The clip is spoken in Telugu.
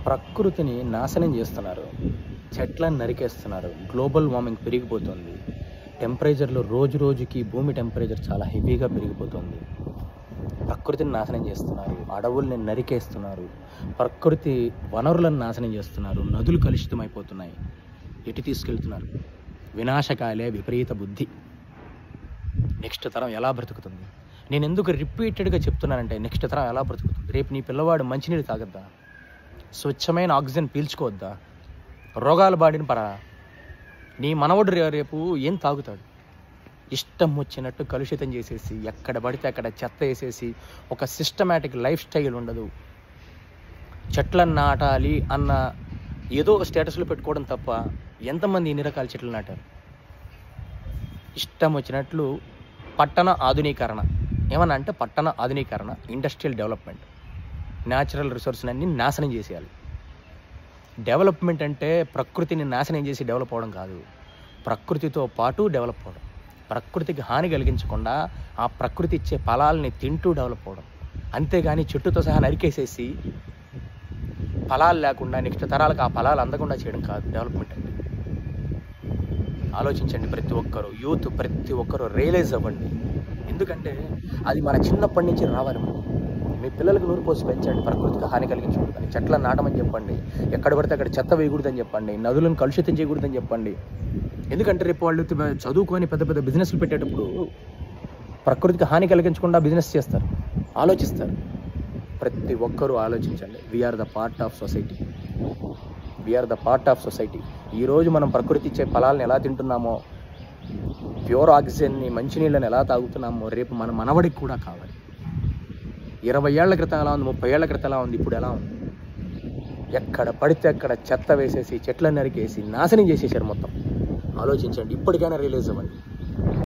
ప్రకృతిని నాశనం చేస్తున్నారు, చెట్లను నరికేస్తున్నారు, గ్లోబల్ వార్మింగ్ పెరిగిపోతుంది, టెంపరేచర్లు రోజు రోజుకి భూమి టెంపరేచర్ చాలా హెవీగా పెరిగిపోతుంది. ప్రకృతిని నాశనం చేస్తున్నారు, అడవుల్ని నరికేస్తున్నారు, ప్రకృతి వనరులను నాశనం చేస్తున్నారు, నదులు కలుషితమైపోతున్నాయి. ఎటు తీసుకెళ్తున్నారు? వినాశకాలే విపరీత బుద్ధి. నెక్స్ట్ తరం ఎలా బ్రతుకుతుంది? నేను ఎందుకు రిపీటెడ్గా చెప్తున్నానంటే నెక్స్ట్ తరం ఎలా బ్రతుకుతుంది? రేపు నీ పిల్లవాడు మంచినీళ్ళు తాగద్దా? స్వచ్ఛమైన ఆక్సిజన్ పీల్చుకోవద్దా? రోగాలు బాడిన పరా? నీ మనవడు రేపు ఏం తాగుతాడు? ఇష్టం వచ్చినట్టు కలుషితం చేసేసి ఎక్కడ పడితే అక్కడ చెత్త వేసేసి ఒక సిస్టమేటిక్ లైఫ్ స్టైల్ ఉండదు. చెట్లను నాటాలి అన్న ఏదో స్టేటస్లో పెట్టుకోవడం తప్ప ఎంతమంది ఇన్ని రకాల చెట్లు నాటారు? ఇష్టం వచ్చినట్లు పట్టణ ఆధునీకరణ, ఏమన్నా అంటే పట్టణ ఆధునీకరణ, ఇండస్ట్రియల్ డెవలప్మెంట్, న్యాచురల్ రిసోర్స్ని అన్ని నాశనం చేసేయాలి. డెవలప్మెంట్ అంటే ప్రకృతిని నాశనం చేసి డెవలప్ అవ్వడం కాదు, ప్రకృతితో పాటు డెవలప్ అవ్వడం, ప్రకృతికి హాని కలిగించకుండా ఆ ప్రకృతి ఇచ్చే ఫలాల్ని తింటూ డెవలప్ అవ్వడం. అంతేగాని చెట్టుతో సహా నరికేసేసి ఫలాలు లేకుండా నెక్స్ట్ తరాలకు ఆ ఫలాలు అందకుండా చేయడం కాదు డెవలప్మెంట్ అంటే. ఆలోచించండి ప్రతి ఒక్కరు, యూత్ ప్రతి ఒక్కరు రియలైజ్ అవ్వండి. ఎందుకంటే అది మన చిన్నప్పటి నుంచి రావాలి. మీ పిల్లలకు నూరు పోసి పెంచండి, ప్రకృతికి హాని కలిగించకూడదని, చెట్లను నాటమని చెప్పండి, ఎక్కడ పడితే అక్కడ చెత్త వేయకూడదని చెప్పండి, నదులను కలుషితం చేయకూడదని చెప్పండి. ఎందుకంటే రేపు వాళ్ళు చదువుకొని పెద్ద పెద్ద బిజినెస్లు పెట్టేటప్పుడు ప్రకృతికి హాని కలిగించకుండా బిజినెస్ చేస్తారు, ఆలోచిస్తారు. ప్రతి ఒక్కరూ ఆలోచించండి. We are the part of society, we are the part of society. ఈరోజు మనం ప్రకృతి ఇచ్చే ఫలాలను ఎలా తింటున్నామో, ప్యూర్ ఆక్సిజన్ని, మంచినీళ్ళని ఎలా తాగుతున్నామో రేపు మన మనవడికి కూడా కావాలి. 20 ఏళ్ల క్రితం ఎలా ఉంది, 30 ఏళ్ల క్రితం ఎలా ఉంది, ఇప్పుడు ఎలా ఉంది? ఎక్కడ పడితే అక్కడ చెత్త వేసేసి చెట్లను నరికేసి నాశనం చేసేసారు మొత్తం. ఆలోచించండి, ఇప్పటికైనా రియలైజ్ అవ్వండి.